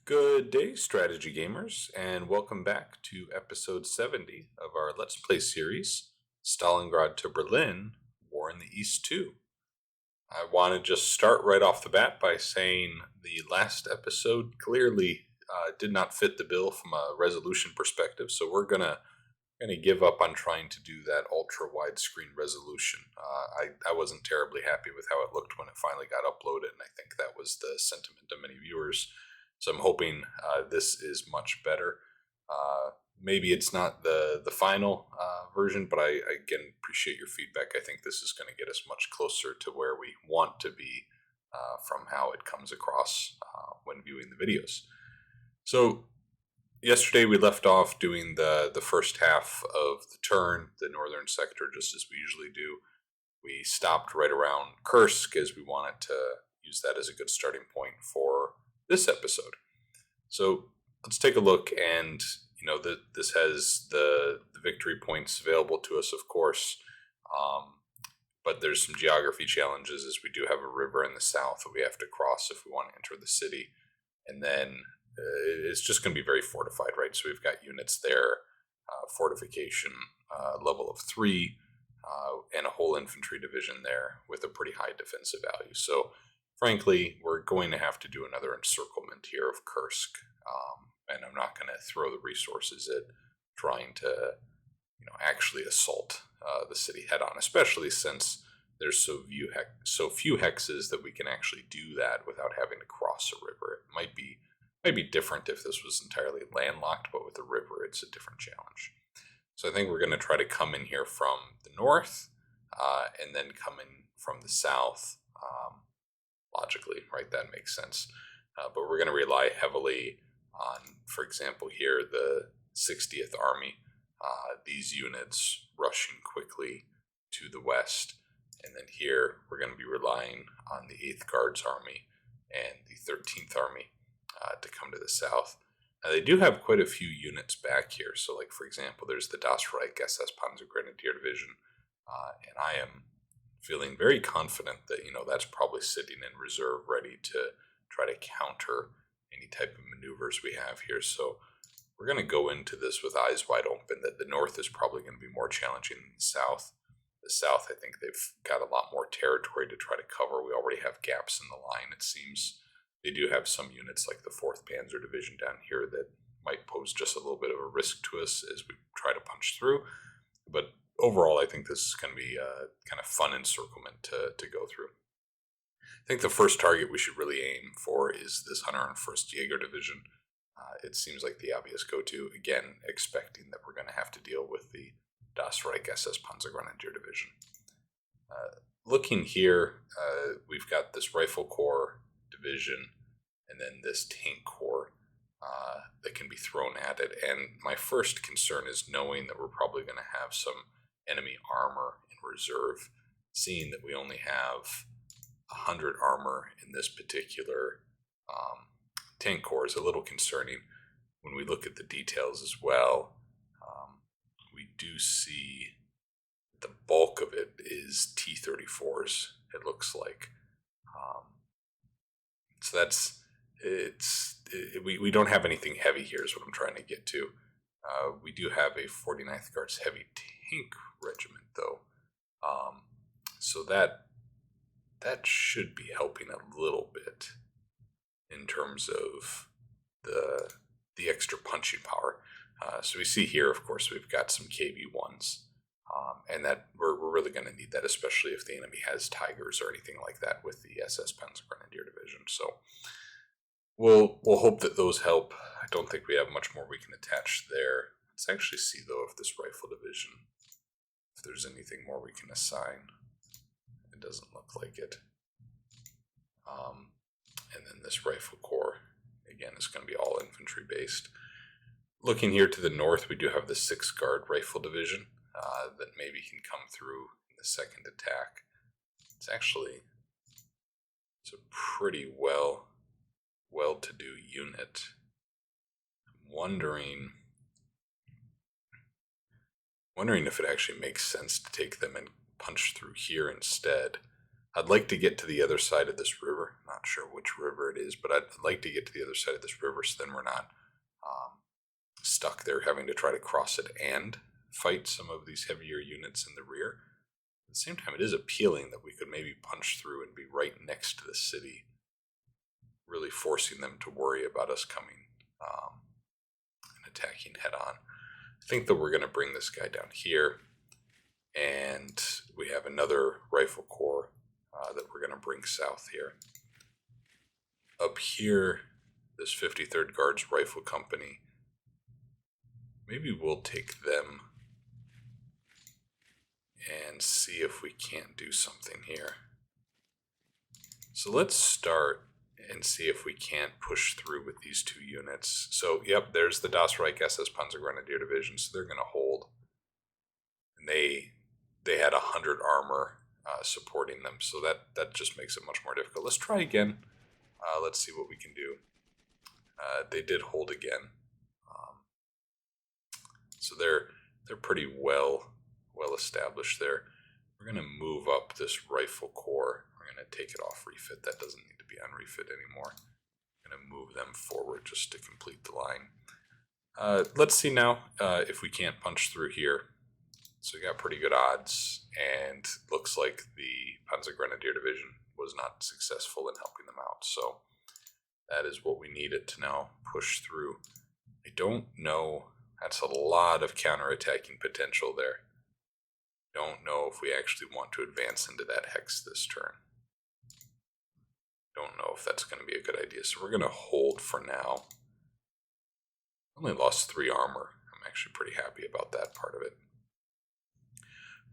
Good day, strategy gamers, and welcome back to episode 70 of our Let's Play series, Stalingrad to Berlin, War in the East 2. I want to just start right off the bat by saying the last episode clearly did not fit the bill from a resolution perspective, so we're gonna give up on trying to do that ultra widescreen resolution. I wasn't terribly happy with how it looked when it finally got uploaded, and I think that was the sentiment of many viewers. So I'm hoping this is much better. Maybe it's not the final version, but I again appreciate your feedback. I think this is going to get us much closer to where we want to be from how it comes across when viewing the videos. So yesterday we left off doing the first half of the turn, the northern sector, just as we usually do. We stopped right around Kursk as we wanted to use that as a good starting point for this episode. So let's take a look, and this has the victory points available to us, of course, but there's some geography challenges as we do have a river in the south that we have to cross if we want to enter the city, and then it's just going to be very fortified, right? So we've got units there, fortification level of 3, and a whole infantry division there with a pretty high defensive value. So frankly, we're going to have to do another encirclement here of Kursk, and I'm not going to throw the resources at trying to, actually assault the city head on, especially since there's so few hexes that we can actually do that without having to cross a river. It might be different if this was entirely landlocked, but with a river, it's a different challenge. So I think we're going to try to come in here from the north, and then come in from the south. Logically, right? That makes sense. But we're going to rely heavily on, for example, here, the 60th Army, these units rushing quickly to the west. And then here, we're going to be relying on the 8th Guards Army and the 13th Army to come to the south. Now, they do have quite a few units back here. So, like, for example, there's the Das Reich SS Panzergrenadier Division, and I am feeling very confident that, that's probably sitting in reserve ready to try to counter any type of maneuvers we have here. So we're going to go into this with eyes wide open that the north is probably going to be more challenging than the south. The south, I think they've got a lot more territory to try to cover. We already have gaps in the line, it seems. They do have some units like the 4th Panzer Division down here that might pose just a little bit of a risk to us as we try to punch through. But overall, I think this is going to be a kind of fun encirclement to go through. I think the first target we should really aim for is this 101st Jaeger Division. It seems like the obvious go-to, again, expecting that we're going to have to deal with the Das Reich SS Panzergrenadier Division. Looking here, we've got this Rifle Corps Division and then this Tank Corps that can be thrown at it. And my first concern is knowing that we're probably going to have some enemy armor in reserve, seeing that we only have 100 armor in this particular tank corps is a little concerning. When we look at the details as well, we do see the bulk of it is T-34s, it looks like. So that's, we don't have anything heavy here is what I'm trying to get to. We do have a 49th Guards Heavy Tank Regiment, though. So that should be helping a little bit in terms of the extra punching power. So we see here, of course, we've got some KV-1s, and that we're really going to need that, especially if the enemy has Tigers or anything like that with the SS Panzergrenadier Division. So we'll hope that those help. I don't think we have much more we can attach there. Let's actually see, though, if this Rifle Division, if there's anything more we can assign. It doesn't look like it. And then this Rifle Corps, again, is going to be all infantry based. Looking here to the north, we do have the 6th Guard Rifle Division that maybe can come through in the second attack. It's a pretty well-to-do unit. I'm wondering if it actually makes sense to take them and punch through here instead. I'd like to get to the other side of this river. Not sure which river it is, but I'd like to get to the other side of this river so then we're not stuck there having to try to cross it and fight some of these heavier units in the rear. At the same time, it is appealing that we could maybe punch through and be right next to the city, really forcing them to worry about us coming and attacking head on. I think that we're going to bring this guy down here, and we have another rifle corps that we're going to bring south here. Up here, this 53rd Guards Rifle Company, maybe we'll take them and see if we can't do something here. So let's start and see if we can't push through with these two units. So, yep, there's the Das Reich SS Panzergrenadier Division, so they're going to hold. And they had 100 armor supporting them, so that just makes it much more difficult. Let's try again. Let's see what we can do. They did hold again. So they're pretty well established there. We're going to move up this rifle corps. We're going to take it off refit. That doesn't need to be on refit anymore. I'm going to move them forward just to complete the line. Let's see now if we can't punch through here. So we got pretty good odds, and looks like the Panzergrenadier Division was not successful in helping them out. So that is what we needed to now push through. I don't know. That's a lot of counterattacking potential there. Don't know if we actually want to advance into that hex this turn. Don't know if that's going to be a good idea. So we're going to hold for now. Only lost 3 armor. I'm actually pretty happy about that part of it.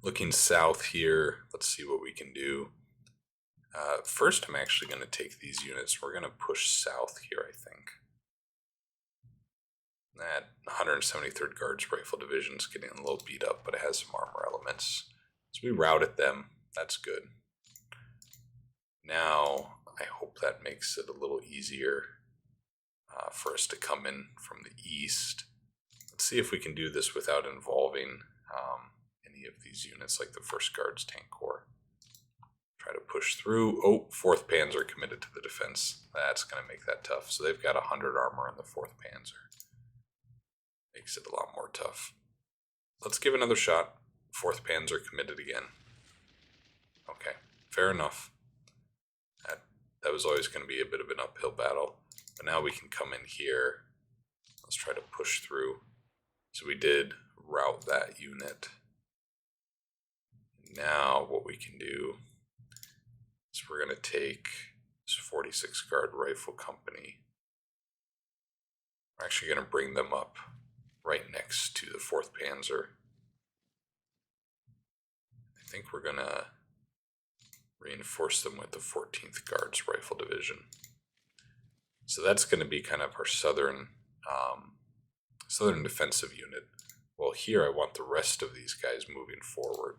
Looking south here, let's see what we can do. First, I'm actually going to take these units. We're going to push south here, I think. That 173rd Guards Rifle Division is getting a little beat up, but it has some armor elements. So we routed them. That's good. Now, I hope that makes it a little easier for us to come in from the east. Let's see if we can do this without involving any of these units, like the 1st Guards Tank Corps. Try to push through. Oh, 4th Panzer committed to the defense. That's going to make that tough. So they've got 100 armor in the 4th Panzer. Makes it a lot more tough. Let's give another shot. 4th Panzer committed again. Okay, fair enough. That was always going to be a bit of an uphill battle. But now we can come in here. Let's try to push through. So we did rout that unit. Now what we can do is we're going to take this 46 Guard Rifle Company. We're actually going to bring them up right next to the 4th Panzer. I think we're going to reinforce them with the 14th Guards Rifle Division. So that's going to be kind of our southern defensive unit. Well, here I want the rest of these guys moving forward.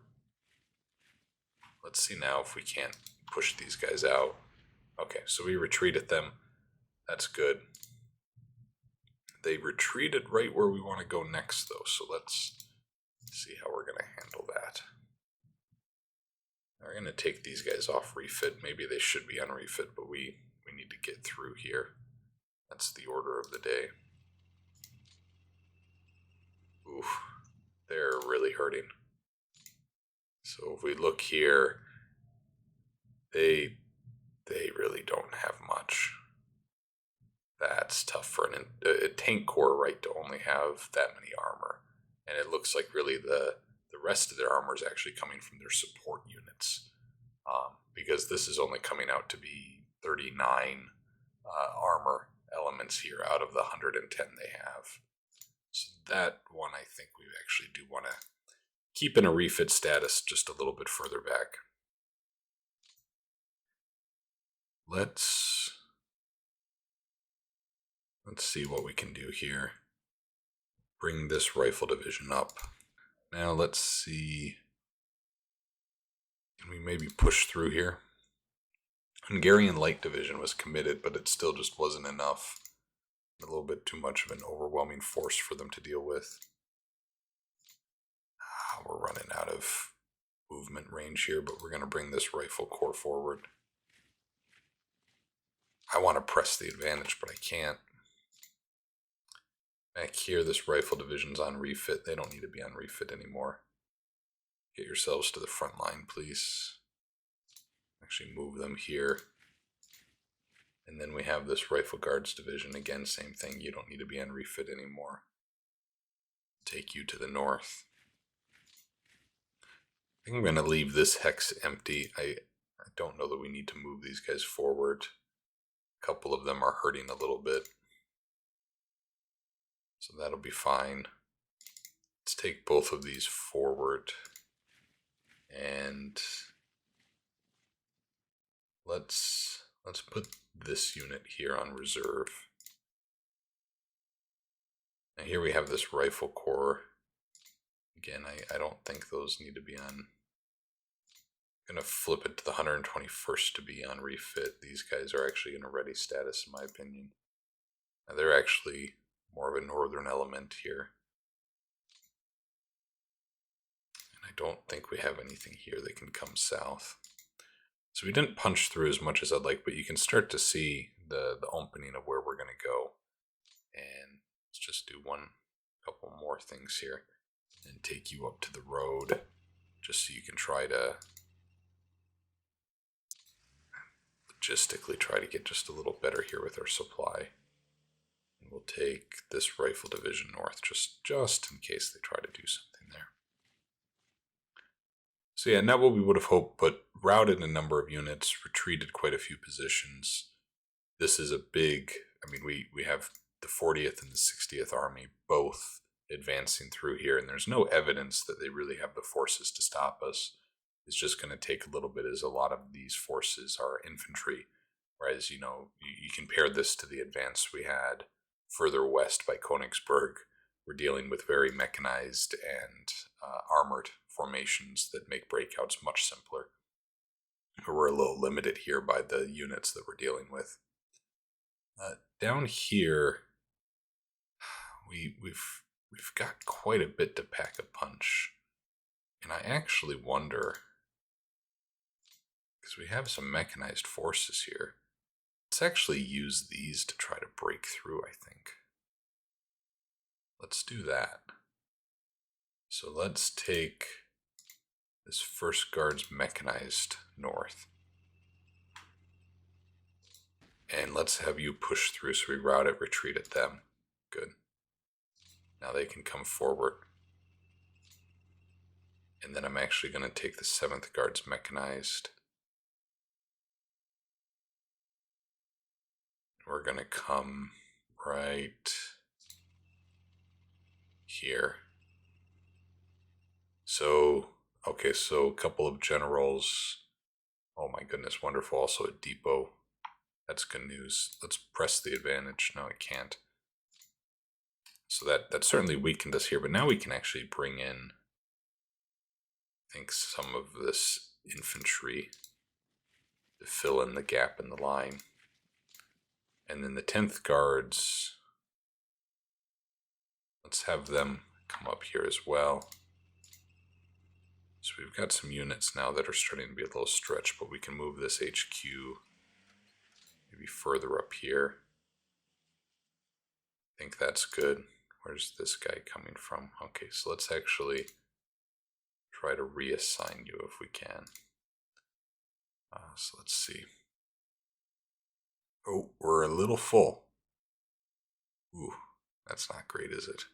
Let's see now if we can't push these guys out. Okay, so we retreated them. That's good. They retreated right where we want to go next, though, so let's see how we're going to handle that. We're going to take these guys off refit. Maybe they should be on refit, but we need to get through here. That's the order of the day. Oof, they're really hurting. So if we look here, they really don't have much. That's tough for a tank corps, right, to only have that many armor. And it looks like really the rest of their armor is actually coming from their support units. Because this is only coming out to be 39 armor elements here out of the 110 they have. So that one I think we actually do want to keep in a refit status just a little bit further back. Let's see what we can do here. Bring this rifle division up. Now let's see. Can we maybe push through here? Hungarian Light Division was committed, but it still just wasn't enough. A little bit too much of an overwhelming force for them to deal with. We're running out of movement range here, but we're going to bring this rifle corps forward. I want to press the advantage, but I can't. Back here, this rifle division's on refit. They don't need to be on refit anymore. Get yourselves to the front line, please. Actually move them here. And then we have this Rifle Guards division. Again, same thing. You don't need to be on refit anymore. Take you to the north. I think I'm going to leave this hex empty. I don't know that we need to move these guys forward. A couple of them are hurting a little bit. So that'll be fine. Let's take both of these forward. And let's put this unit here on reserve. Now here we have this rifle corps. Again, I don't think those need to be on. I'm going to flip it to the 121st to be on refit. These guys are actually in a ready status in my opinion. Now they're actually more of a northern element here. And I don't think we have anything here that can come south. So we didn't punch through as much as I'd like, but you can start to see the opening of where we're going to go. And let's just do couple more things here and take you up to the road just so you can try to logistically try to get just a little better here with our supply. And we'll take this rifle division north just in case they try to do something there. So yeah, not what we would have hoped, but routed a number of units, retreated quite a few positions. This is a big, I mean, we have the 40th and the 60th Army both advancing through here, and there's no evidence that they really have the forces to stop us. It's just going to take a little bit, as a lot of these forces are infantry, whereas, you compare this to the advance we had further west by Königsberg. We're dealing with very mechanized and armored formations that make breakouts much simpler. We're a little limited here by the units that we're dealing with. Down here, we've got quite a bit to pack a punch, and I actually wonder, because we have some mechanized forces here, let's actually use these to try to break through, I think. Let's do that. So let's take this 1st Guards mechanized north. And let's have you push through, so we route it, retreat at them. Good. Now they can come forward. And then I'm actually going to take the 7th Guards mechanized. We're going to come right here. So, okay, so a couple of generals. Oh my goodness, wonderful. Also a depot. That's good news. Let's press the advantage. No, it can't. So that certainly weakened us here, but now we can actually bring in, I think, some of this infantry to fill in the gap in the line. And then the 10th Guards, let's have them come up here as well. So we've got some units now that are starting to be a little stretched, but we can move this HQ maybe further up here. I think that's good. Where's this guy coming from? Okay, so let's actually try to reassign you if we can. So let's see. Oh, we're a little full. Ooh, that's not great, is it?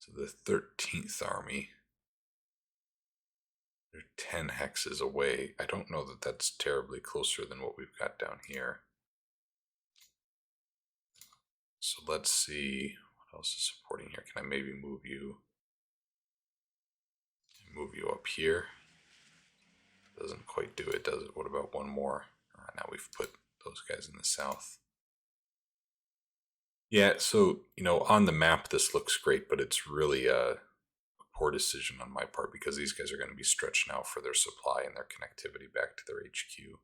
So the 13th Army, they're 10 hexes away. I don't know that that's terribly closer than what we've got down here. So let's see what else is supporting here. Can I maybe move you up here? Doesn't quite do it, does it? What about one more? Now we've put those guys in the south. Yeah, so, on the map this looks great, but it's really a poor decision on my part, because these guys are going to be stretched now for their supply and their connectivity back to their HQ.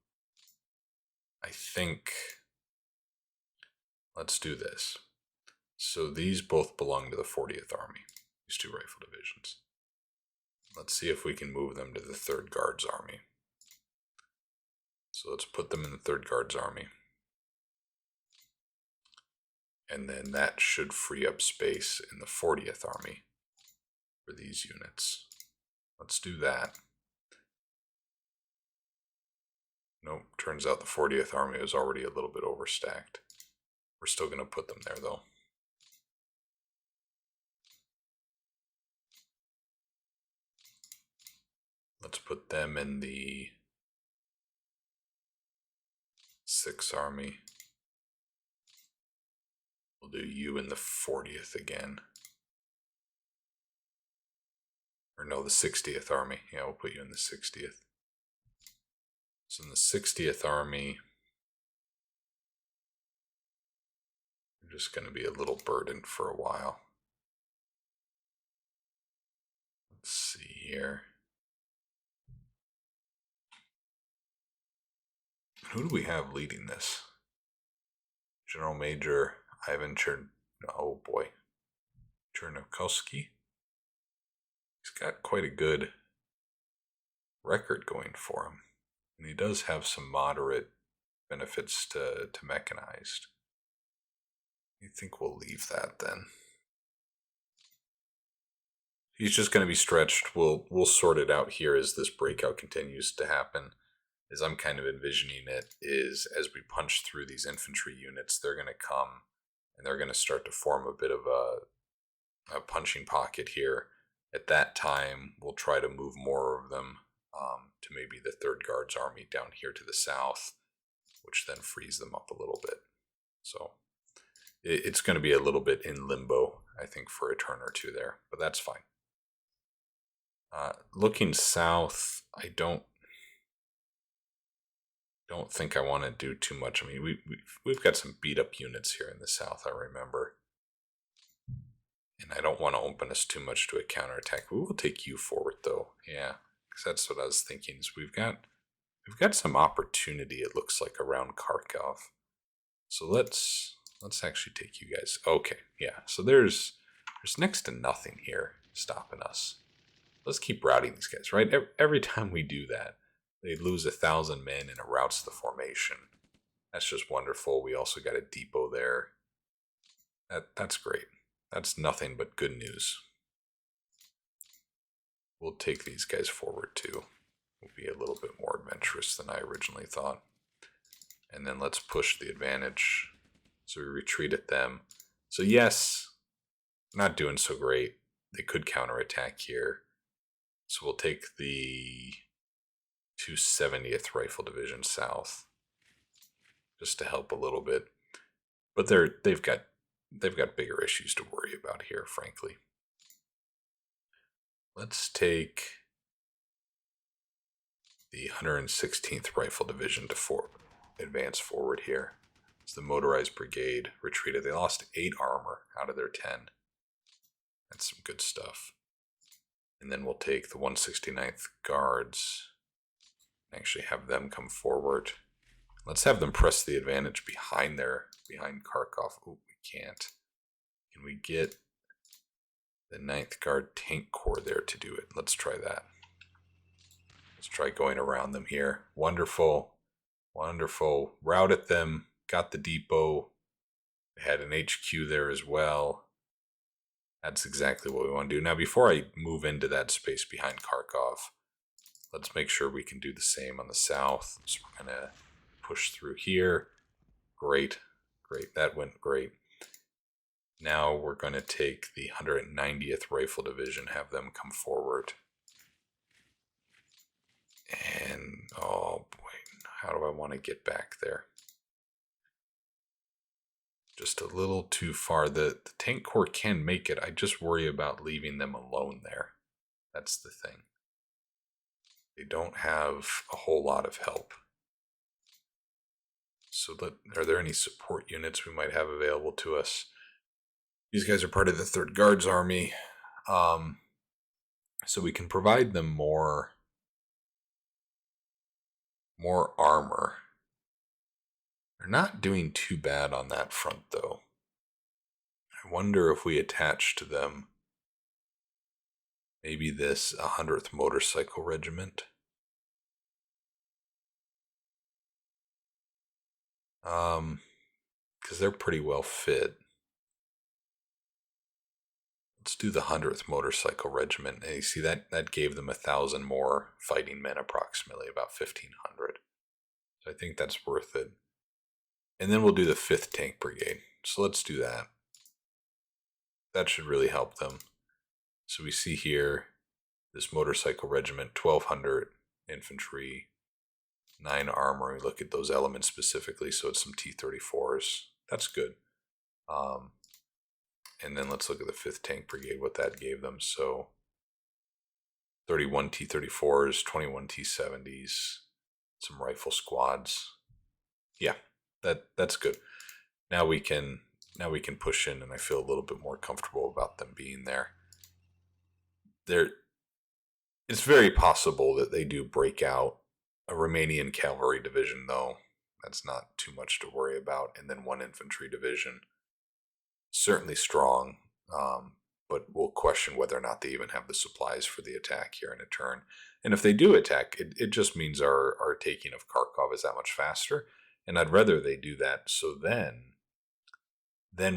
I think, let's do this. So these both belong to the 40th Army, these two rifle divisions. Let's see if we can move them to the 3rd Guards Army. So let's put them in the 3rd Guards Army. And then that should free up space in the 40th Army for these units. Let's do that. Nope, turns out the 40th Army was already a little bit overstacked. We're still going to put them there though. Let's put them in the 6th Army. We'll do you in the 40th again. Or no, the 60th Army. Yeah, we'll put you in the 60th. So in the 60th Army, you're just going to be a little burdened for a while. Let's see here. Who do we have leading this? General Major Ivan oh boy, Chernikowski. He's got quite a good record going for him. And he does have some moderate benefits to mechanized. I think we'll leave that then. He's just going to be stretched. We'll sort it out here as this breakout continues to happen. As I'm kind of envisioning it is as we punch through these infantry units, they're going to come and they're going to start to form a bit of a punching pocket here. At that time, we'll try to move more of them to maybe the 3rd Guards Army down here to the south, which then frees them up a little bit. So it's going to be a little bit in limbo, I think, for a turn or two there, but that's fine. Looking south, I don't think I want to do too much. I mean, we've got some beat up units here in the south, I remember. And I don't want to open us too much to a counterattack. We will take you forward though. Yeah, because that's what I was thinking is we've got some opportunity, it looks like, around Kharkov. So let's actually take you guys. Okay, yeah. So there's next to nothing here stopping us. Let's keep routing these guys, right? Every time we do that, they lose 1,000 men and it routes the formation. That's just wonderful. We also got a depot there. That's great. That's nothing but good news. We'll take these guys forward too. We'll be a little bit more adventurous than I originally thought. And then let's push the advantage. So we retreat at them. So yes, not doing so great. They could counterattack here. So we'll take the 270th Rifle Division south, just to help a little bit. But they've got bigger issues to worry about here, frankly. Let's take the 116th Rifle Division to advance forward here. It's the motorized brigade retreated. They lost 8 armor out of their 10. That's some good stuff. And then we'll take the 169th Guards and actually have them come forward. Let's have them press the advantage behind Kharkov. Oh, we can't. Can we get the 9th Guard Tank Corps there to do it? Let's try that. Let's try going around them here. Wonderful. Wonderful. Routed them. Got the depot. They had an HQ there as well. That's exactly what we want to do. Now, before I move into that space behind Kharkov, let's make sure we can do the same on the south. So we're going to push through here. Great. Great. That went great. Now we're going to take the 190th Rifle Division, have them come forward. And, oh boy, how do I want to get back there? Just a little too far. The Tank Corps can make it. I just worry about leaving them alone there. That's the thing. They don't have a whole lot of help. So are there any support units we might have available to us? These guys are part of the 3rd Guards Army. So we can provide them more armor. They're not doing too bad on that front, though. I wonder if we attach to them Maybe this 100th Motorcycle Regiment. Because they're pretty well fit. Let's do the 100th Motorcycle Regiment. And you see that gave them 1,000 more fighting men, approximately about 1,500. So I think that's worth it. And then we'll do the 5th Tank Brigade. So let's do that. That should really help them. So we see here this motorcycle regiment, 1,200 infantry, 9 armor. We look at those elements specifically, so it's some T-34s. That's good. And then let's look at the 5th Tank Brigade, what that gave them. So 31 T-34s, 21 T-70s, some rifle squads. Yeah, that's good. Now we can push in, and I feel a little bit more comfortable about them being there. It's very possible that they do break out a Romanian cavalry division, though. That's not too much to worry about. And then 1 infantry division. Certainly strong, but we'll question whether or not they even have the supplies for the attack here in a turn. And if they do attack, it just means our taking of Kharkov is that much faster. And I'd rather they do that, so then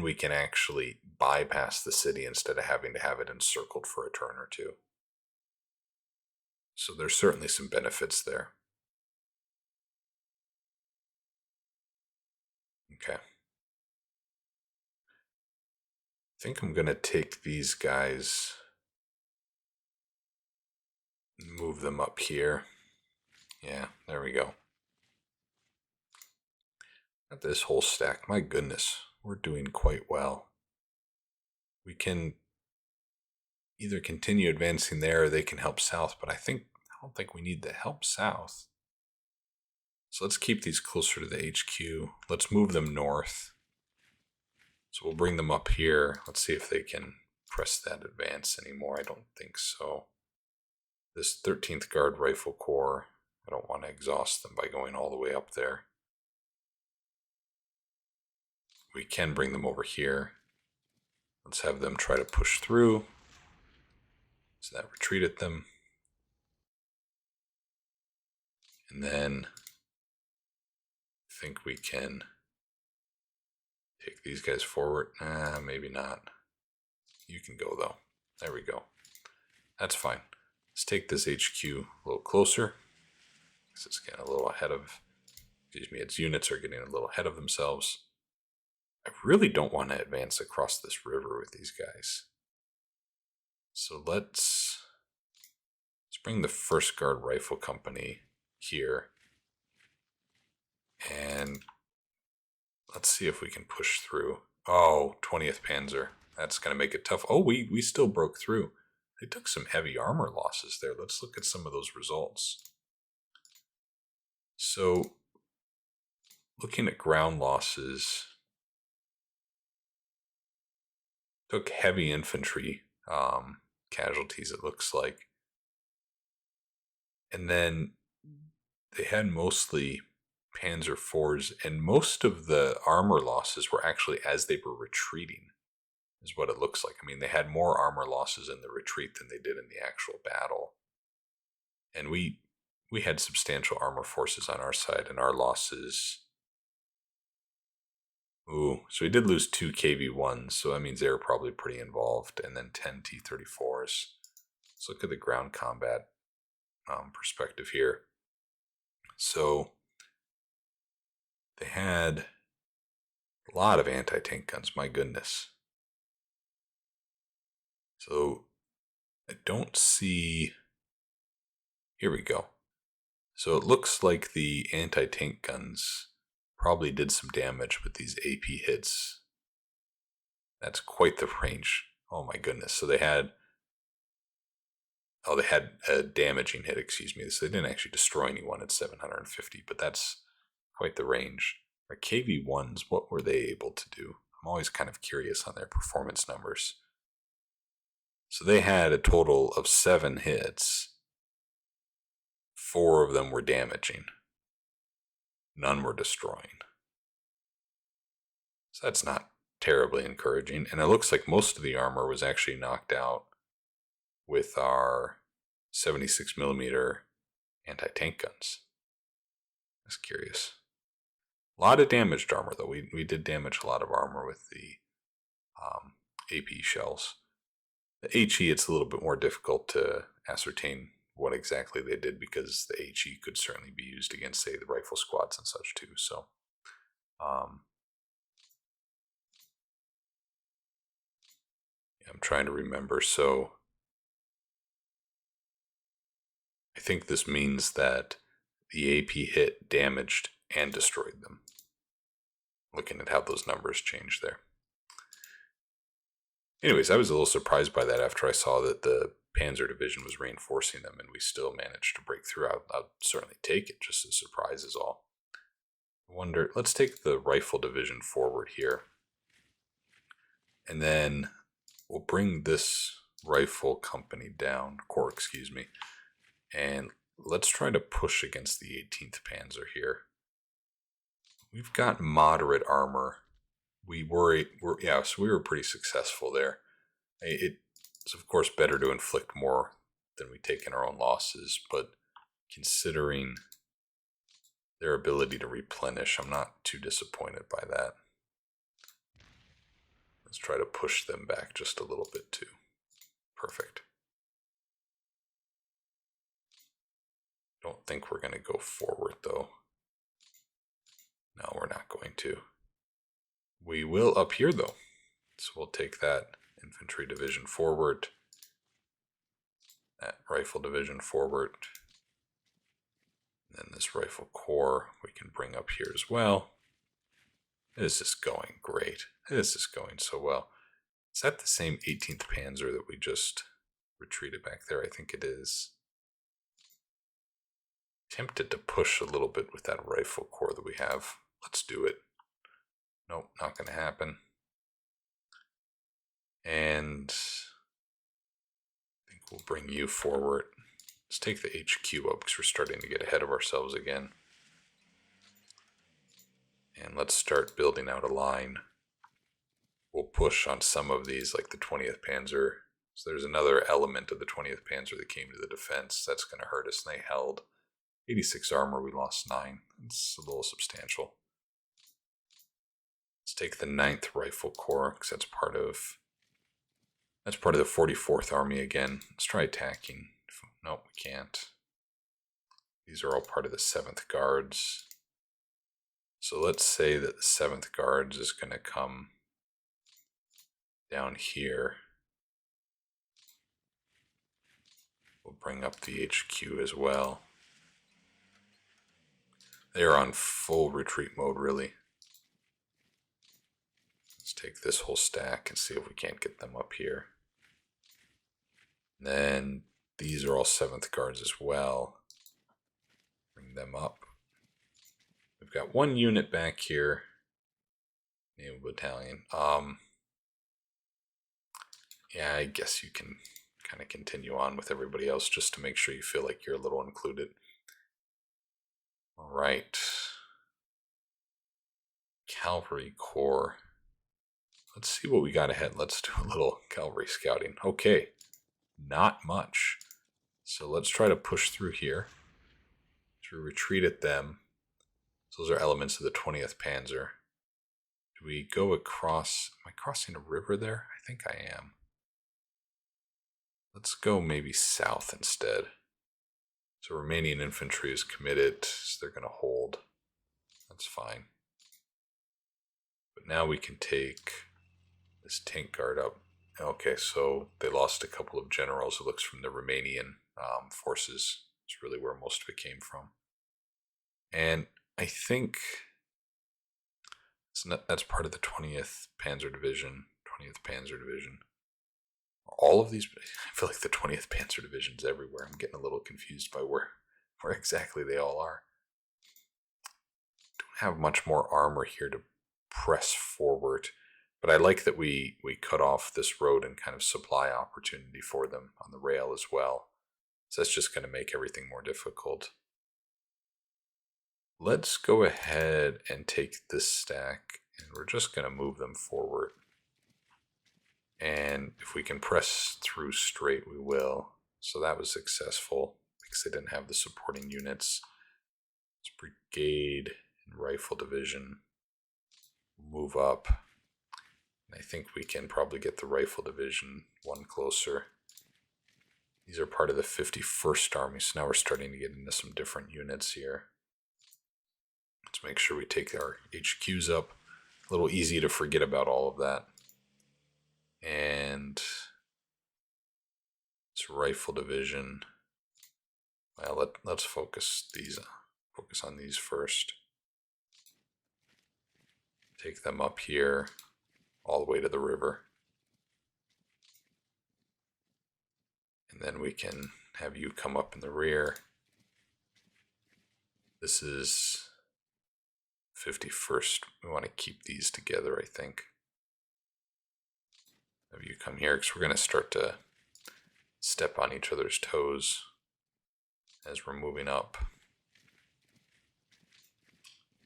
we can actually bypass the city instead of having to have it encircled for a turn or two. So there's certainly some benefits there. Okay. I think I'm going to take these guys, move them up here. Yeah, there we go. Got this whole stack. My goodness, we're doing quite well. We can either continue advancing there or they can help south, but I don't think we need the help south. So let's keep these closer to the HQ. Let's move them north. So we'll bring them up here. Let's see if they can press that advance anymore. I don't think so. This 13th Guard Rifle Corps, I don't want to exhaust them by going all the way up there. We can bring them over here. Let's have them try to push through. So that retreated them. And then I think we can take these guys forward. Maybe not. You can go though. There we go. That's fine. Let's take this HQ a little closer. Because it's getting a little ahead of, its units are getting a little ahead of themselves. I really don't want to advance across this river with these guys. So let's bring the 1st Guard Rifle Company here. And let's see if we can push through. Oh, 20th Panzer. That's going to make it tough. Oh, we still broke through. They took some heavy armor losses there. Let's look at some of those results. So, looking at ground losses, took heavy infantry casualties, it looks like. And then they had mostly Panzer IVs, and most of the armor losses were actually as they were retreating, is what it looks like. I mean, they had more armor losses in the retreat than they did in the actual battle. And we had substantial armor forces on our side, and our losses... Ooh, so we did lose 2 KV-1s, so that means they were probably pretty involved, and then 10 T-34s. Let's look at the ground combat perspective here. So they had a lot of anti-tank guns, my goodness. So I don't see... Here we go. So it looks like the anti-tank guns probably did some damage with these AP hits. That's quite the range. Oh my goodness. So they had a damaging hit, excuse me. So they didn't actually destroy anyone at 750, but that's quite the range. Our KV-1s, what were they able to do? I'm always kind of curious on their performance numbers. So they had a total of 7 hits. 4 of them were damaging. None were destroying. So that's not terribly encouraging. And it looks like most of the armor was actually knocked out. with our 76 millimeter anti-tank guns. That's curious. A lot of damaged armor, though. We did damage a lot of armor with the AP shells. The HE, it's a little bit more difficult to ascertain what exactly they did, because the HE could certainly be used against, say, the rifle squads and such too. So, I'm trying to remember. So, I think this means that the AP hit, damaged, and destroyed them. Looking at how those numbers change there. Anyways, I was a little surprised by that after I saw that the Panzer Division was reinforcing them and we still managed to break through. I'll certainly take it, just as a surprise is all. I wonder, let's take the Rifle Division forward here. And then we'll bring this rifle company down, corps, excuse me. And let's try to push against the 18th Panzer here. We've got moderate armor. We were pretty successful there. It's of course better to inflict more than we take in our own losses, but considering their ability to replenish, I'm not too disappointed by that. Let's try to push them back just a little bit too. Perfect. Don't think we're going to go forward though. No, we're not going to. We will up here though. So we'll take that infantry division forward. That rifle division forward. And then this rifle corps we can bring up here as well. This is going great. This is going so well. Is that the same 18th Panzer that we just retreated back there? I think it is. Tempted to push a little bit with that rifle corps that we have. Let's do it. Nope, not going to happen. And I think we'll bring you forward. Let's take the HQ up because we're starting to get ahead of ourselves again. And let's start building out a line. We'll push on some of these, like the 20th Panzer. So there's another element of the 20th Panzer that came to the defense. That's going to hurt us. And they held 86 armor. We lost 9. It's a little substantial. Let's take the 9th Rifle Corps because that's part of the 44th Army again. Let's try attacking. Nope, we can't. These are all part of the 7th Guards. So let's say that the 7th Guards is going to come down here. We'll bring up the HQ as well. They're on full retreat mode, really. Let's take this whole stack and see if we can't get them up here. And then these are all 7th Guards as well. Bring them up. We've got one unit back here. Naval Battalion. Yeah, I guess you can kind of continue on with everybody else just to make sure you feel like you're a little included. All right. Cavalry Corps. Let's see what we got ahead. Let's do a little cavalry scouting. Okay, not much. So let's try to push through here to retreat at them. So those are elements of the 20th Panzer. Do we go across? Am I crossing a river there? I think I am. Let's go maybe south instead. So Romanian infantry is committed, so they're going to hold. That's fine. But now we can take this tank guard up. Okay, so they lost a couple of generals, it looks, from the Romanian forces. It's really where most of it came from. And I think that's part of the 20th Panzer Division. 20th Panzer Division. All of these, I feel like the 20th Panzer Division's everywhere. I'm getting a little confused by where exactly they all are. Don't have much more armor here to press forward, but I like that we cut off this road and kind of supply opportunity for them on the rail as well. So that's just going to make everything more difficult. Let's go ahead and take this stack, and we're just going to move them forward. And And if we can press through straight, we will. So that was successful because they didn't have the supporting units. It's brigade and rifle division. Move up. And I think we can probably get the rifle division one closer. These are part of the 51st Army, so now we're starting to get into some different units here. Let's make sure we take our HQs up. A little easy to forget about all of that. And it's rifle division. Well, let's focus on these first. Take them up here, all the way to the river. And then we can have you come up in the rear. This is 51st. We want to keep these together, I think. Have you come here, because we're going to start to step on each other's toes as we're moving up.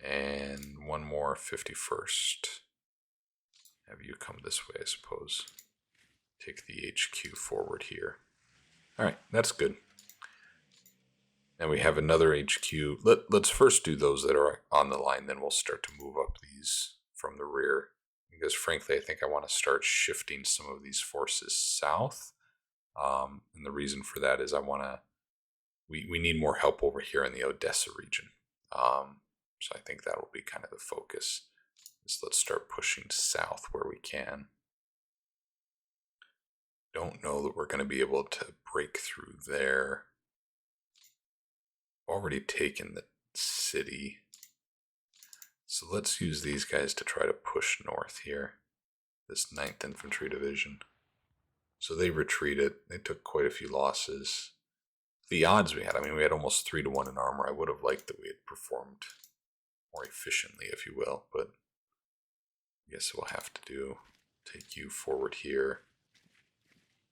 And one more 51st. Have you come this way, I suppose. Take the HQ forward here. Alright, that's good. Now we have another HQ. Let's first do those that are on the line, then we'll start to move up these from the rear. Because frankly, I think I want to start shifting some of these forces south. And the reason for that is we need more help over here in the Odessa region. So I think that will be kind of the focus. Is let's start pushing south where we can. Don't know that we're going to be able to break through there. Already taken the city. So let's use these guys to try to push north here. This 9th Infantry Division. So they retreated. They took quite a few losses. The odds we had, I mean, we had almost 3-1 in armor. I would have liked that we had performed more efficiently, if you will, but I guess we'll have to do. Take you forward here.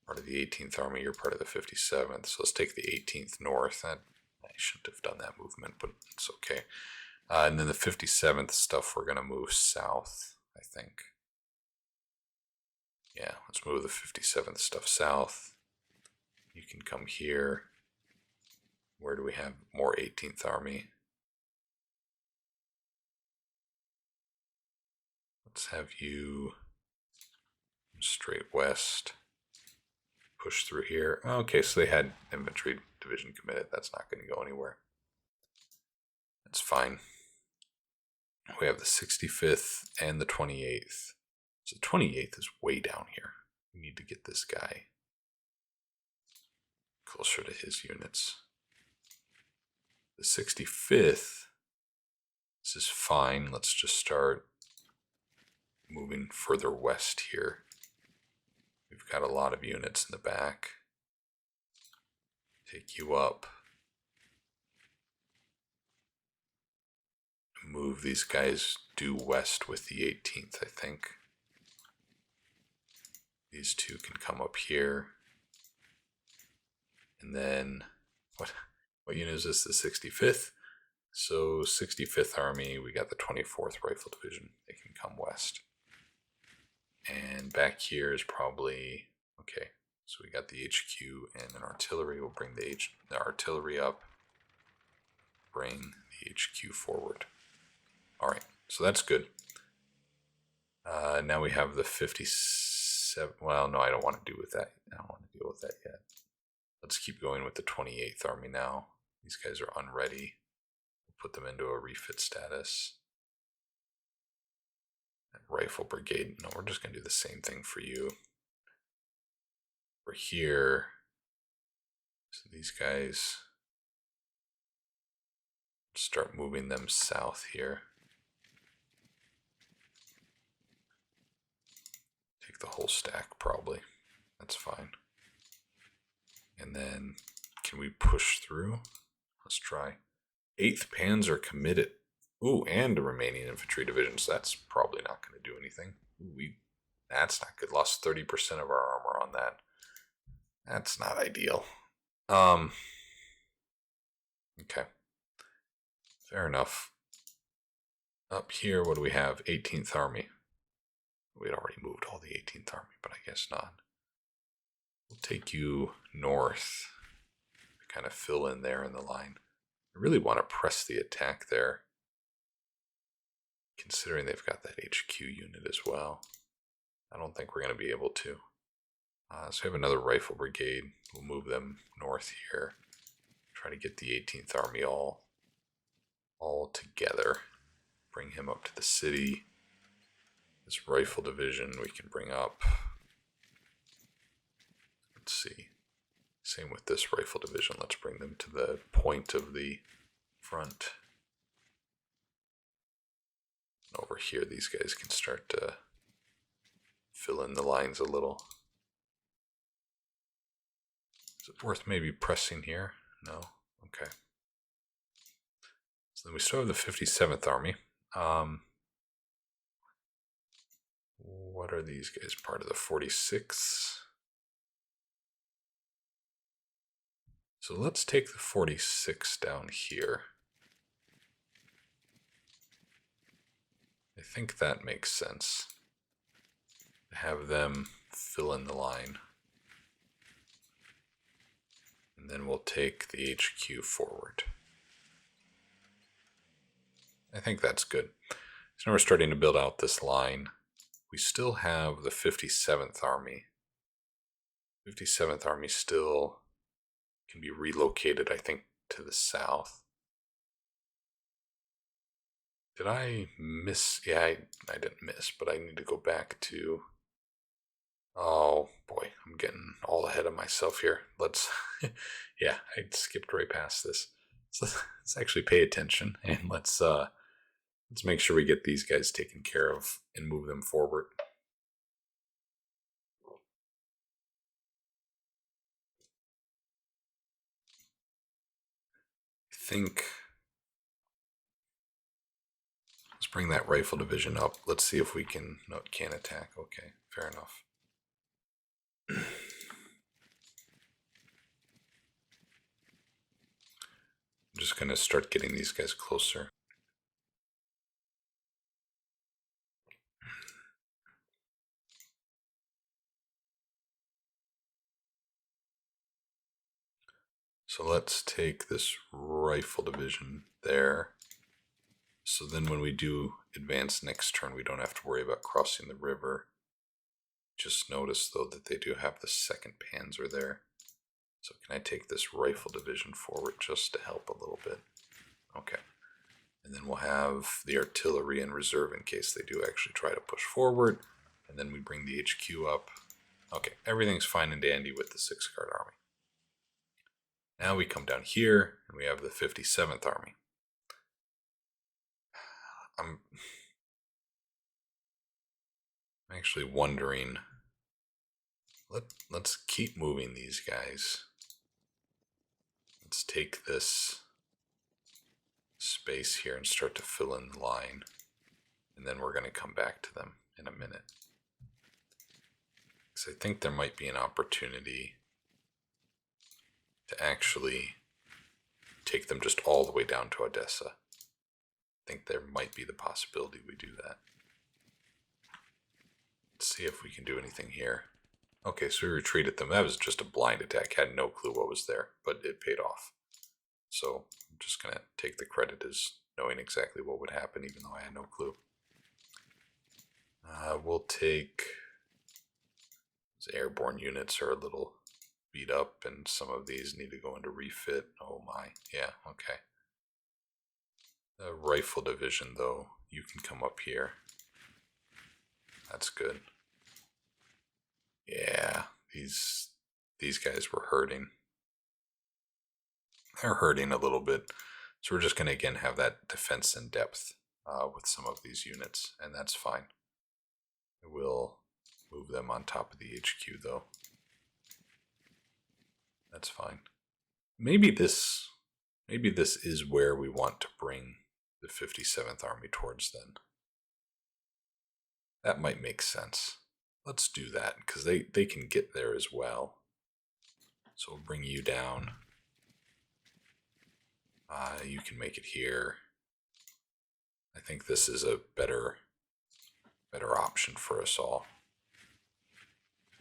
Part of the 18th Army, you're part of the 57th. So let's take the 18th north. I shouldn't have done that movement, but it's okay. And then the 57th stuff, we're going to move south, I think. Yeah, let's move the 57th stuff south. You can come here. Where do we have more 18th Army? Let's have you straight west. Push through here. Okay, so they had infantry division committed. That's not going to go anywhere. That's fine. We have the 65th and the 28th. So the 28th is way down here. We need to get this guy closer to his units. The 65th, this is fine. Let's just start moving further west here. We've got a lot of units in the back. Take you up. Move these guys due west with the 18th, I think. These two can come up here. And then, what unit is this? The 65th? So 65th Army, we got the 24th Rifle Division. They can come west. And back here is probably, okay, so we got the HQ and an artillery. We'll bring the artillery up. Bring the HQ forward. Alright, so that's good. Now we have the 57, well, no, I don't want to do with that. I don't want to deal with that yet. Let's keep going with the 28th Army now. These guys are unready. We'll put them into a refit status. Rifle Brigade, no, we're just going to do the same thing for you. We're here. So these guys, start moving them south here. Take the whole stack, probably. That's fine. And then, can we push through? Let's try. 8th Panzer committed. Ooh, and the remaining infantry divisions. That's probably not going to do anything. Ooh, that's not good. Lost 30% of our armor on that. That's not ideal. Okay. Fair enough. Up here, what do we have? 18th Army. We had already moved all the 18th Army, but I guess not. We'll take you north to kind of fill in there in the line. I really want to press the attack there, considering they've got that HQ unit as well. I don't think we're going to be able to. So we have another rifle brigade. We'll move them north here. Try to get the 18th Army all together. Bring him up to the city. This rifle division we can bring up. Let's see. Same with this rifle division. Let's bring them to the point of the front. And over here, these guys can start to fill in the lines a little. Is it worth maybe pressing here? No? Okay. So then we still have the 57th Army. What are these guys? Part of the 46th. So let's take the 46 down here. I think that makes sense. Have them fill in the line. And then we'll take the HQ forward. I think that's good. So now we're starting to build out this line. We still have the 57th Army. 57th Army still can be relocated, I think, to the south. Did I miss? Yeah, I didn't miss, but I need to go back to... Oh boy, I'm getting all ahead of myself here. Let's... yeah, I skipped right past this. So let's actually pay attention, and let's make sure we get these guys taken care of and move them forward. I think... Let's bring that rifle division up. Let's see if we can... No, it can't attack. Okay, fair enough. I'm just going to start getting these guys closer. So let's take this rifle division there. So then when we do advance next turn, we don't have to worry about crossing the river. Just notice, though, that they do have the 2nd Panzer there. So can I take this rifle division forward just to help a little bit? Okay. And then we'll have the artillery in reserve in case they do actually try to push forward. And then we bring the HQ up. Okay, everything's fine and dandy with the 6th Guard Army. Now we come down here, and we have the 57th Army. I'm actually wondering, let's keep moving these guys. Let's take this space here and start to fill in the line. And then we're going to come back to them in a minute. Because I think there might be an opportunity to actually take them just all the way down to Odessa. I think there might be the possibility we do that. Let's see if we can do anything here. Okay, so we retreated them. That was just a blind attack. Had no clue what was there, but it paid off. So I'm just going to take the credit as knowing exactly what would happen, even though I had no clue. We'll take... These airborne units are a little beat up, and some of these need to go into refit. Oh my, yeah, okay. The rifle division, though, you can come up here. That's good. Yeah, these guys were hurting. They're hurting a little bit. So we're just going to, again, have that defense in depth with some of these units, and that's fine. I will move them on top of the HQ, though. That's fine. Maybe this is where we want to bring the 57th Army towards then. That might make sense. Let's do that, because they can get there as well. So we'll bring you down. You can make it here. I think this is a better option for us all.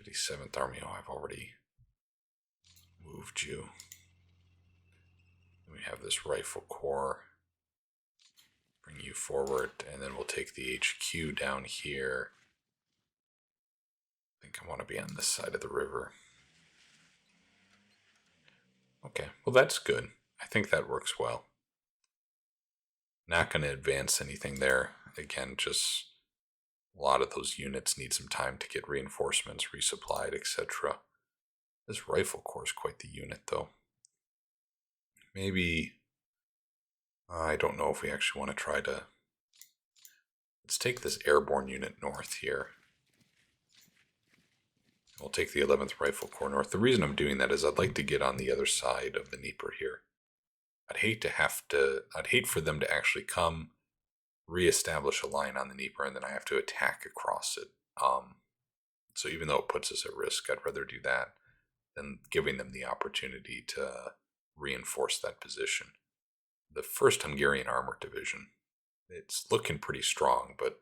57th Army, oh, I've already moved you. We have this rifle corps. Bring you forward, and then we'll take the HQ down here. I think I want to be on this side of the river. Okay, well that's good. I think that works well. Not going to advance anything there. Again, just a lot of those units need some time to get reinforcements, resupplied, etc. This rifle corps is quite the unit, though. Maybe, I don't know if we actually want to try to... Let's take this airborne unit north here. We'll take the 11th Rifle Corps north. The reason I'm doing that is I'd like to get on the other side of the Dnieper here. I'd hate for them to actually come, reestablish a line on the Dnieper, and then I have to attack across it. So even though it puts us at risk, I'd rather do that than giving them the opportunity to reinforce that position. The 1st Hungarian Armored Division, it's looking pretty strong, but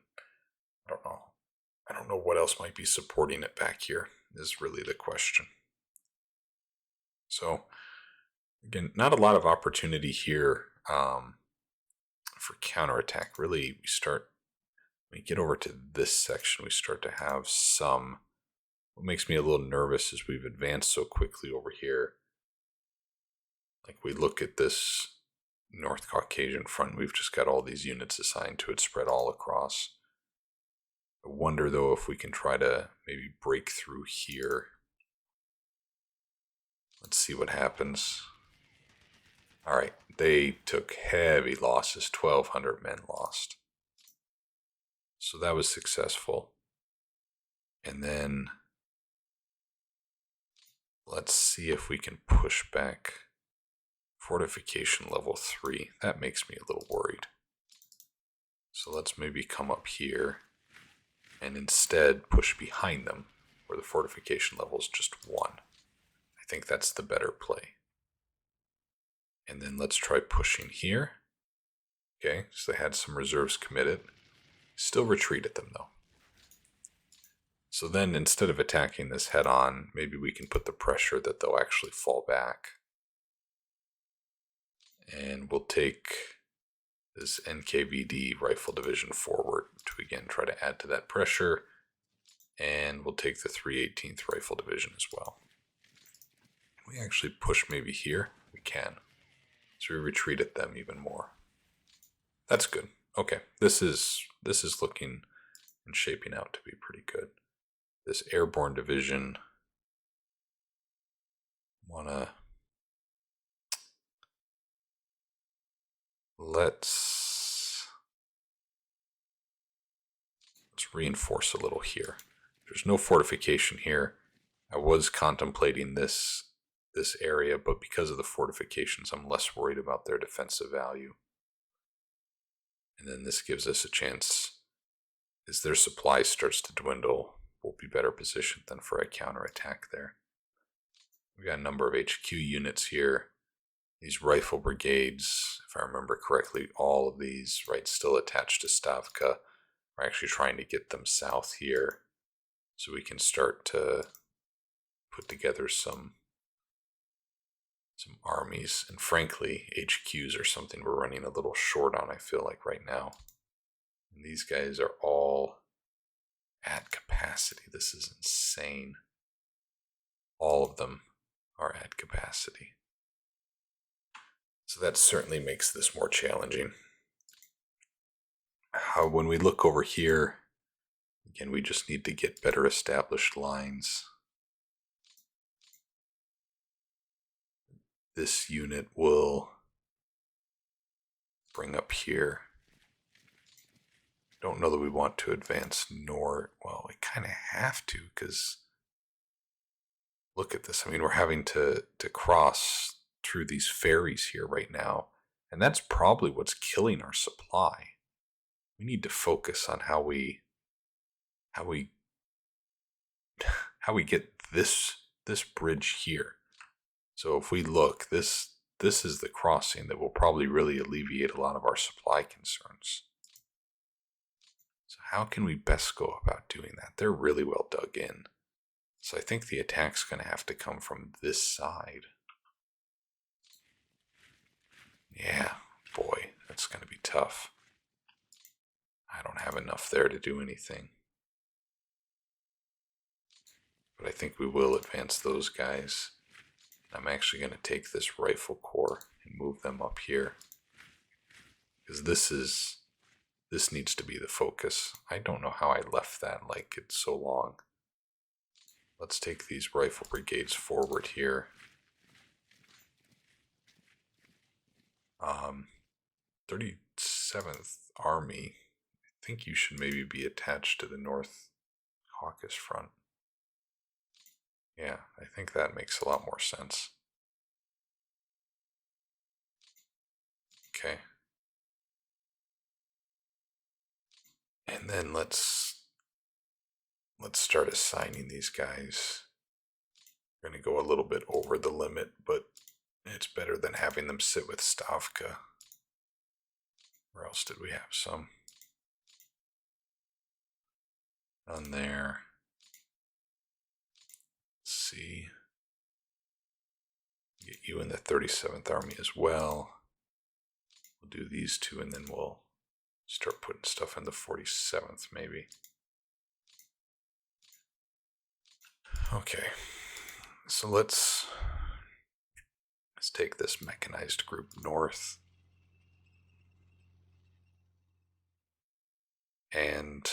I don't know. I don't know what else might be supporting it back here, is really the question. So, again, not a lot of opportunity here for counterattack. Really, when we get over to this section, we start to have some... What makes me a little nervous is we've advanced so quickly over here. Like, we look at this North Caucasian front, we've just got all these units assigned to it spread all across. I wonder, though, if we can try to maybe break through here. Let's see what happens. Alright, they took heavy losses, 1,200 men lost. So that was successful. And then let's see if we can push back fortification level 3. That makes me a little worried. So let's maybe come up here and instead push behind them, where the fortification level is just 1. I think that's the better play. And then let's try pushing here. Okay, so they had some reserves committed. Still retreated them, though. So then, instead of attacking this head on, maybe we can put the pressure that they'll actually fall back. And we'll take this NKVD Rifle Division forward to again try to add to that pressure. And we'll take the 318th Rifle Division as well. Can we actually push maybe here? We can. So we retreated them even more. That's good. Okay, this is looking and shaping out to be pretty good. This airborne division, let's reinforce a little here. There's no fortification here. I was contemplating this area, but because of the fortifications, I'm less worried about their defensive value. And then this gives us a chance, as their supply starts to dwindle, we'll be better positioned than for a counterattack there. We got a number of HQ units here. These rifle brigades, if I remember correctly, all of these, right, still attached to Stavka. We're actually trying to get them south here so we can start to put together some armies. And frankly, HQs are something we're running a little short on, I feel like, right now. And these guys are all at capacity. This is insane. All of them are at capacity. So that certainly makes this more challenging. When we look over here, again, we just need to get better established lines. This unit will bring up here. Don't know that we want to advance north. Well, we kind of have to, because look at this. I mean, we're having to cross through these ferries here right now, and that's probably what's killing our supply. We need to focus on how we get this bridge here. So if we look, this is the crossing that will probably really alleviate a lot of our supply concerns. So how can we best go about doing that? They're really well dug in. So I think the attack's going to have to come from this side. Yeah, boy, that's going to be tough. I don't have enough there to do anything. But I think we will advance those guys. I'm actually going to take this rifle corps and move them up here. Because this needs to be the focus. I don't know how I left that like it's so long. Let's take these rifle brigades forward here. 37th Army. I think you should maybe be attached to the North Caucasus front. Yeah, I think that makes a lot more sense. Okay. And then let's start assigning these guys. We're going to go a little bit over the limit, but it's better than having them sit with Stavka. Where else did we have some? On there. Let's see. Get you in the 37th Army as well. We'll do these two and then we'll start putting stuff in the 47th maybe. Okay. So let's take this mechanized group north. And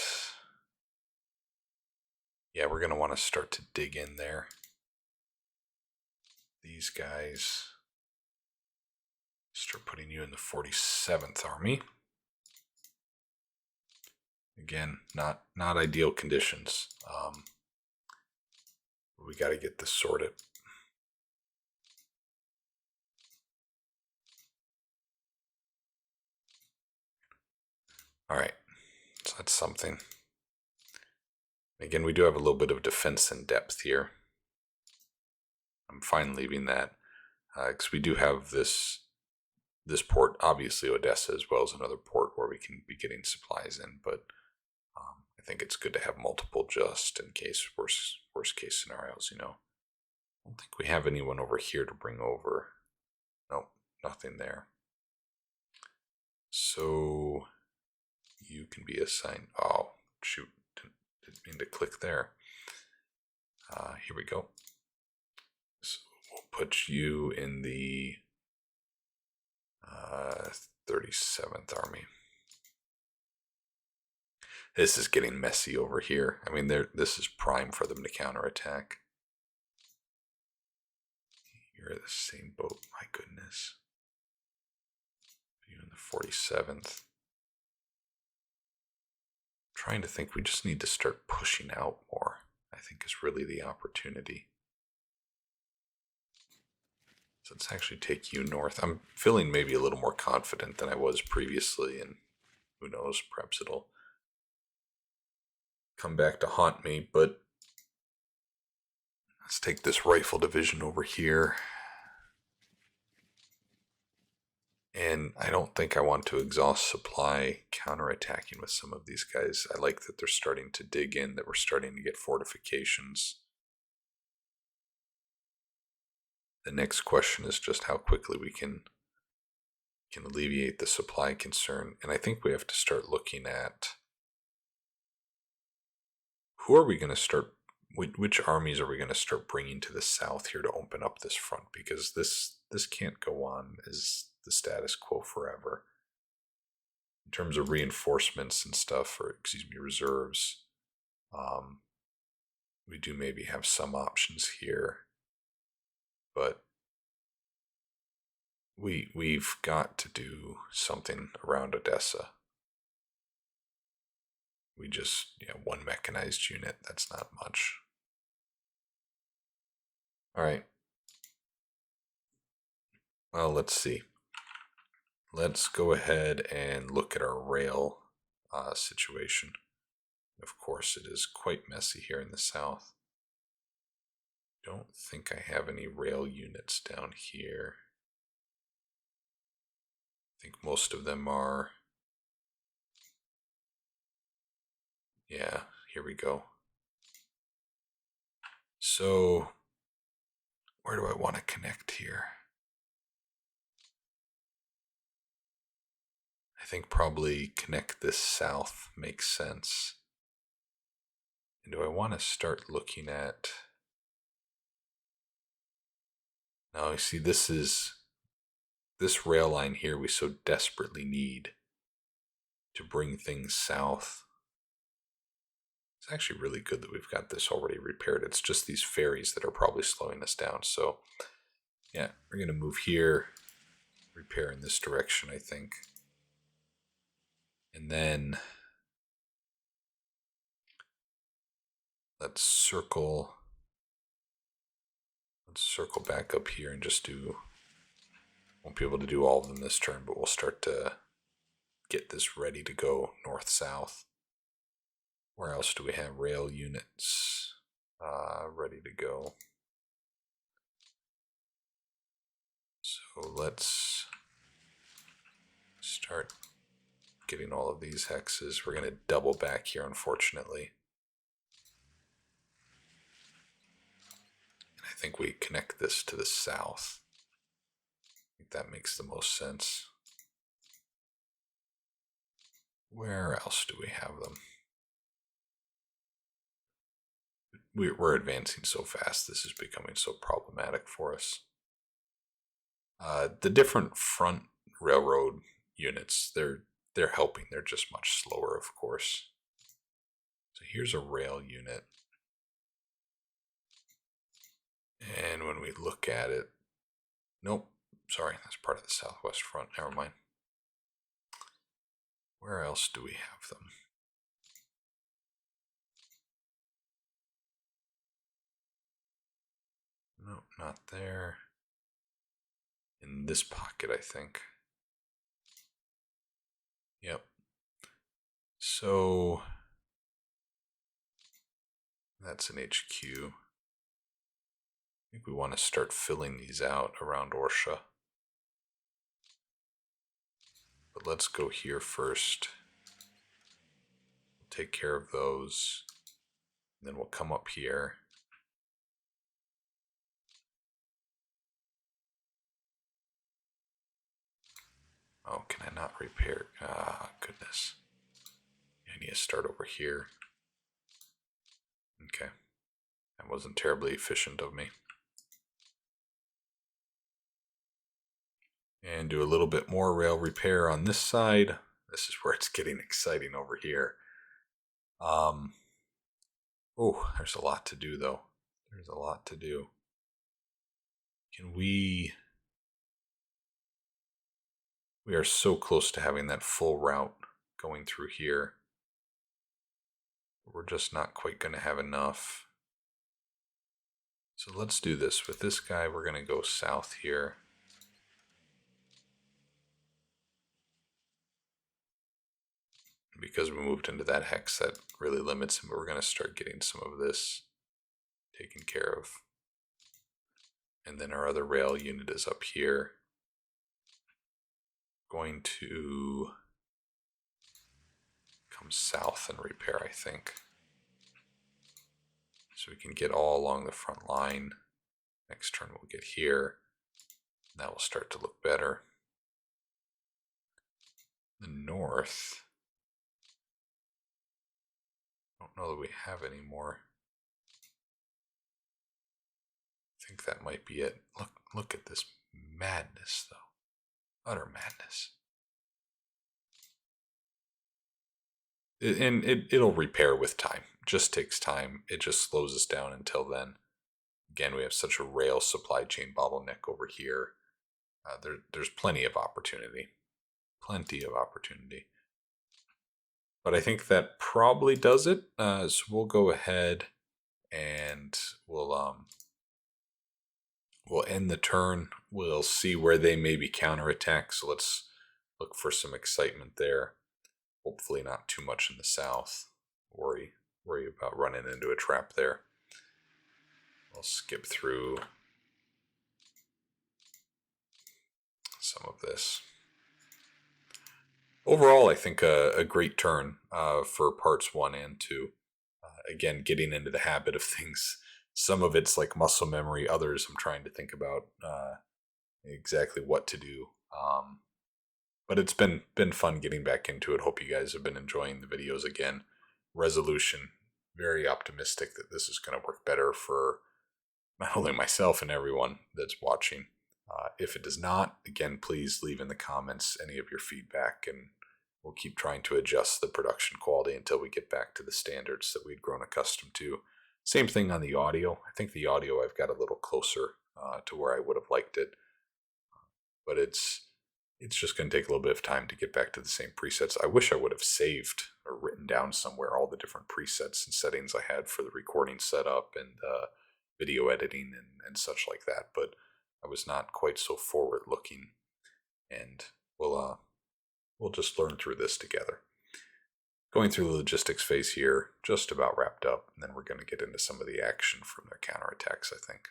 yeah, we're going to want to start to dig in there. These guys, start putting you in the 47th Army. Again, not ideal conditions. We got to get this sorted. All right, so that's something. Again, we do have a little bit of defense in depth here. I'm fine leaving that because we do have this port, obviously Odessa, as well as another port where we can be getting supplies in. But I think it's good to have multiple just in case worst case scenarios. I don't think we have anyone over here to bring over. Nope, nothing there. So you can be assigned. Oh shoot, didn't mean to click there. Here we go. So we'll put you in the 37th Army. This is getting messy over here. I mean, this is prime for them to counterattack. You're the same boat, my goodness. You in the 47th. Trying to think, we just need to start pushing out more, I think is really the opportunity. So let's actually take you north. I'm feeling maybe a little more confident than I was previously, and who knows, perhaps it'll come back to haunt me, but let's take this rifle division over here. And I don't think I want to exhaust supply counterattacking with some of these guys. I like that they're starting to dig in, that we're starting to get fortifications. The next question is just how quickly we can alleviate the supply concern. And I think we have to start looking at who are we going to start, which armies are we going to start bringing to the south here to open up this front? Because this can't go on as the status quo forever. In terms of reinforcements and stuff, or excuse me, reserves, we do maybe have some options here, but we've got to do something around Odessa. We just, one mechanized unit, that's not much. All right. Well, let's see. Let's go ahead and look at our rail situation. Of course, it is quite messy here in the south. Don't think I have any rail units down here. I think most of them are. Yeah, here we go. So, where do I want to connect here? I think probably connect this south makes sense. And do I want to start looking at... Now, you see, this rail line here we so desperately need to bring things south. It's actually really good that we've got this already repaired. It's just these ferries that are probably slowing us down. So, yeah, we're going to move here, repair in this direction, I think. And then let's circle back up here and just do... Won't be able to do all of them this turn, but we'll start to get this ready to go north-south. Where else do we have rail units ready to go? So let's start getting all of these hexes. We're going to double back here, unfortunately. And I think we connect this to the south. I think that makes the most sense. Where else do we have them? We're advancing so fast, this is becoming so problematic for us. The different front railroad units, they're helping. They're just much slower, of course. So here's a rail unit. And when we look at it, nope, sorry, that's part of the Southwest Front. Never mind. Where else do we have them? No, not there. In this pocket, I think. Yep. So that's an HQ. I think we want to start filling these out around Orsha. But let's go here first. We'll take care of those. And then we'll come up here. Oh, can I not repair? Ah, goodness. I need to start over here. Okay. That wasn't terribly efficient of me. And do a little bit more rail repair on this side. This is where it's getting exciting over here. Oh, there's a lot to do, though. There's a lot to do. Can we... We are so close to having that full route going through here. We're just not quite going to have enough. So let's do this. With this guy, we're going to go south here. Because we moved into that hex, that really limits him, but we're going to start getting some of this taken care of. And then our other rail unit is up here. Going to come south and repair, I think. So we can get all along the front line. Next turn we'll get here. And that will start to look better. The north. I don't know that we have any more. I think that might be it. Look at this madness, though. Utter madness. It'll repair with time. It just takes time. It just slows us down until then. Again, we have such a rail supply chain bottleneck over here. There's plenty of opportunity. Plenty of opportunity. But I think that probably does it. So we'll go ahead and we'll end the turn. We'll see where they maybe counterattack. So let's look for some excitement there. Hopefully not too much in the south. Worry about running into a trap there. I'll skip through some of this. Overall, I think a great turn for parts 1 and 2. Again, getting into the habit of things some of it's like muscle memory. Others I'm trying to think about exactly what to do. But it's been fun getting back into it. Hope you guys have been enjoying the videos again. Resolution, very optimistic that this is going to work better for not only myself and everyone that's watching. If it does not, again, please leave in the comments any of your feedback, and we'll keep trying to adjust the production quality until we get back to the standards that we'd grown accustomed to. Same thing on the audio. I think the audio I've got a little closer to where I would have liked it, but it's just going to take a little bit of time to get back to the same presets. I wish I would have saved or written down somewhere all the different presets and settings I had for the recording setup and video editing and such like that, but I was not quite so forward looking, and we'll just learn through this together. Going through the logistics phase here, just about wrapped up, and then we're going to get into some of the action from their counterattacks, I think.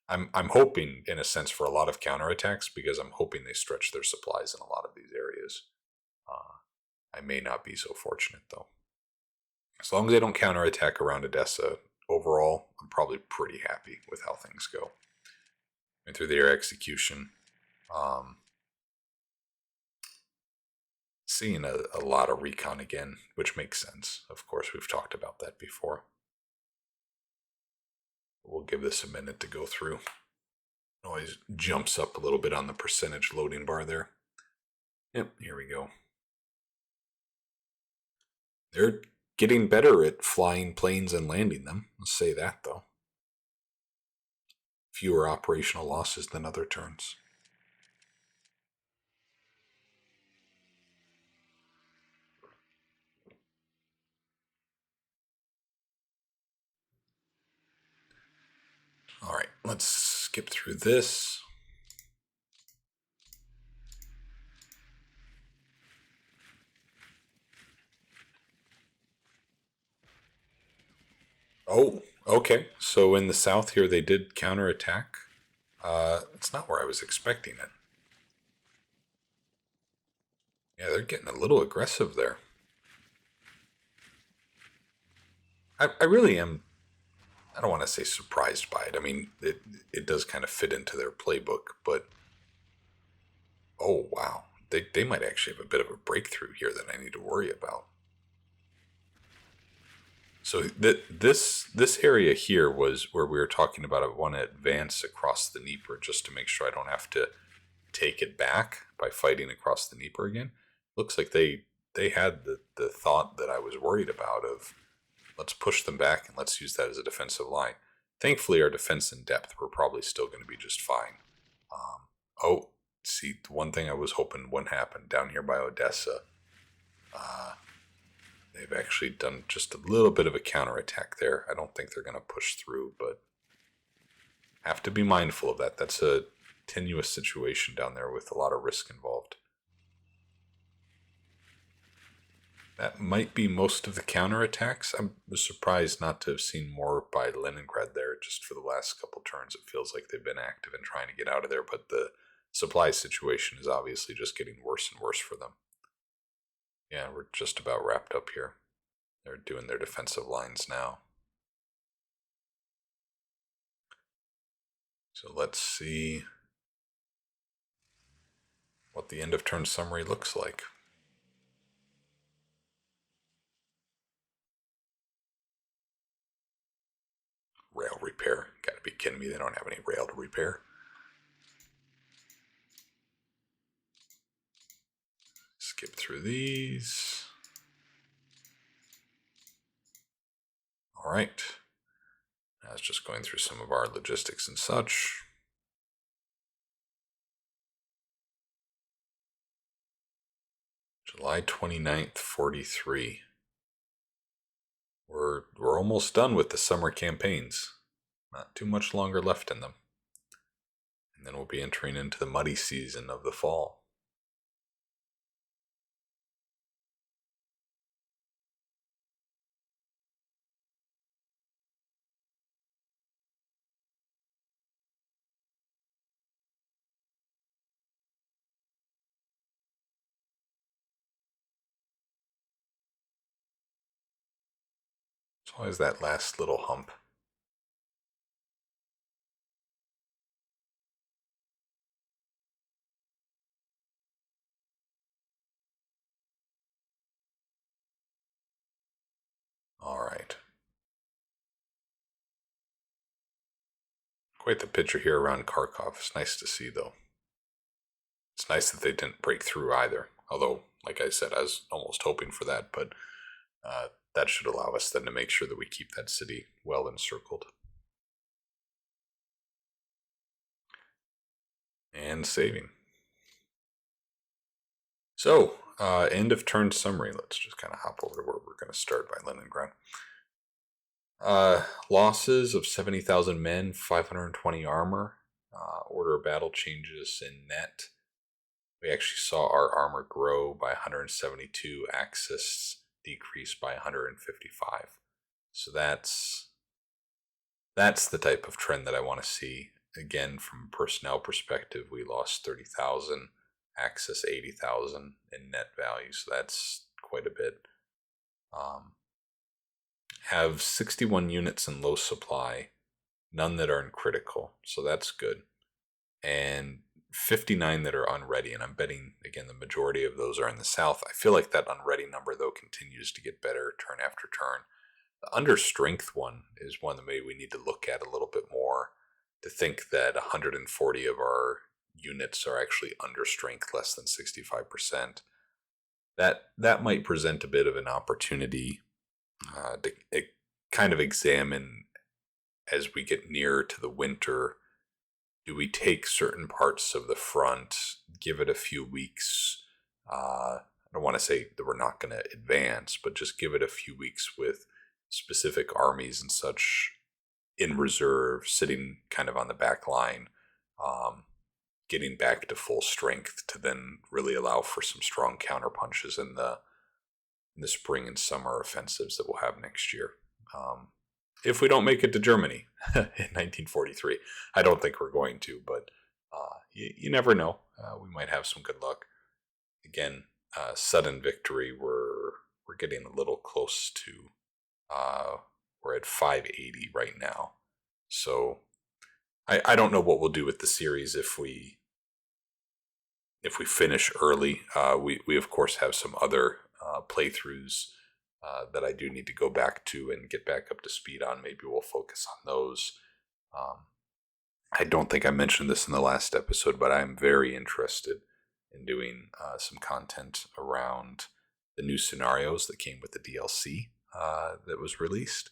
I'm hoping, in a sense, for a lot of counterattacks, because I'm hoping they stretch their supplies in a lot of these areas. I may not be so fortunate, though. As long as they don't counterattack around Odessa, overall, I'm probably pretty happy with how things go. And through the air execution, seeing a lot of recon again, which makes sense. Of course, we've talked about that before. We'll give this a minute to go through. It always jumps up a little bit on the percentage loading bar there. Yep, here we go. They're getting better at flying planes and landing them. Let's say that, though. Fewer operational losses than other turns. All right, let's skip through this. Oh, okay. So in the south here, they did counterattack. It's not where I was expecting it. Yeah, they're getting a little aggressive there. I really am. I don't want to say surprised by it. I mean, it does kind of fit into their playbook, but oh wow, they might actually have a bit of a breakthrough here that I need to worry about. So this area here was where we were talking about. I want to advance across the Dnieper just to make sure I don't have to take it back by fighting across the Dnieper again. Looks like they had the thought that I was worried about of let's push them back and let's use that as a defensive line. Thankfully, our defense in depth we're probably still going to be just fine. Oh, see, the one thing I was hoping wouldn't happen down here by Odessa. They've actually done just a little bit of a counterattack there. I don't think they're going to push through, but have to be mindful of that. That's a tenuous situation down there with a lot of risk involved. That might be most of the counterattacks. I was surprised not to have seen more by Leningrad there. Just for the last couple turns, it feels like they've been active in trying to get out of there, but the supply situation is obviously just getting worse and worse for them. Yeah, we're just about wrapped up here. They're doing their defensive lines now. So let's see what the end of turn summary looks like. Rail repair. Gotta be kidding me, they don't have any rail to repair. Skip through these. All right. I was just going through some of our logistics and such. July 29th, 43. We're almost done with the summer campaigns. Not too much longer left in them. And then we'll be entering into the muddy season of the fall. It's always that last little hump. Quite the picture here around Kharkov. It's nice to see, though. It's nice that they didn't break through either. Although, like I said, I was almost hoping for that, but that should allow us then to make sure that we keep that city well encircled. And saving. So, end of turn summary. Let's just kind of hop over to where we're going to start by Leningrad. Losses of 70,000 men, 520 armor. Order of battle changes in net. We actually saw our armor grow by 172, Axis decrease by 155. So that's the type of trend that I want to see. Again, from a personnel perspective, we lost 30,000, Axis 80,000 in net value. So that's quite a bit. Have 61 units in low supply, none that are in critical. So that's good. And 59 that are unready, and I'm betting, again, the majority of those are in the south. I feel like that unready number, though, continues to get better turn after turn. The under strength one is one that maybe we need to look at a little bit more, to think that 140 of our units are actually under strength, less than 65%. That might present a bit of an opportunity to kind of examine as we get nearer to the winter. Do we take certain parts of the front, give it a few weeks? I don't want to say that we're not going to advance, but just give it a few weeks with specific armies and such in reserve, sitting kind of on the back line, getting back to full strength to then really allow for some strong counterpunches in the spring and summer offensives that we'll have next year. If we don't make it to Germany in 1943. I don't think we're going to, but you never know. We might have some good luck. Again, sudden victory, we're getting a little close to, we're at 580 right now. So I don't know what we'll do with the series if we finish early. We of course have some other playthroughs that I do need to go back to and get back up to speed on. Maybe we'll focus on those. I don't think I mentioned this in the last episode, but I'm very interested in doing some content around the new scenarios that came with the DLC that was released.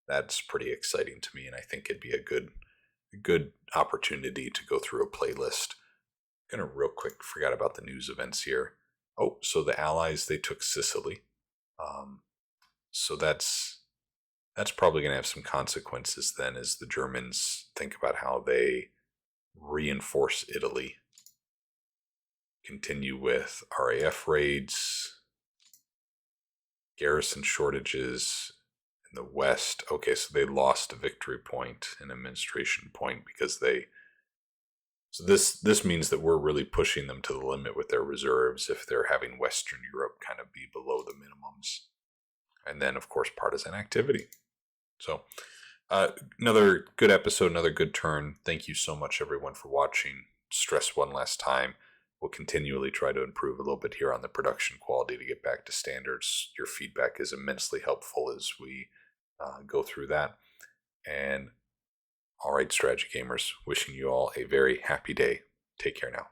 That's pretty exciting to me, and I think it'd be a good opportunity to go through a playlist. I'm gonna real quick, forgot about the news events here. Oh, so the Allies, they took Sicily. So that's probably going to have some consequences then, as the Germans think about how they reinforce Italy. Continue with RAF raids, garrison shortages in the west. Okay, so they lost a victory point, an administration point, because so this means that we're really pushing them to the limit with their reserves if they're having Western Europe kind of be below the minimums. And then, of course, partisan activity. So, another good episode, another good turn. Thank you so much, everyone, for watching. Stress one last time. We'll continually try to improve a little bit here on the production quality to get back to standards. Your feedback is immensely helpful as we go through that. And all right, strategy gamers, wishing you all a very happy day. Take care now.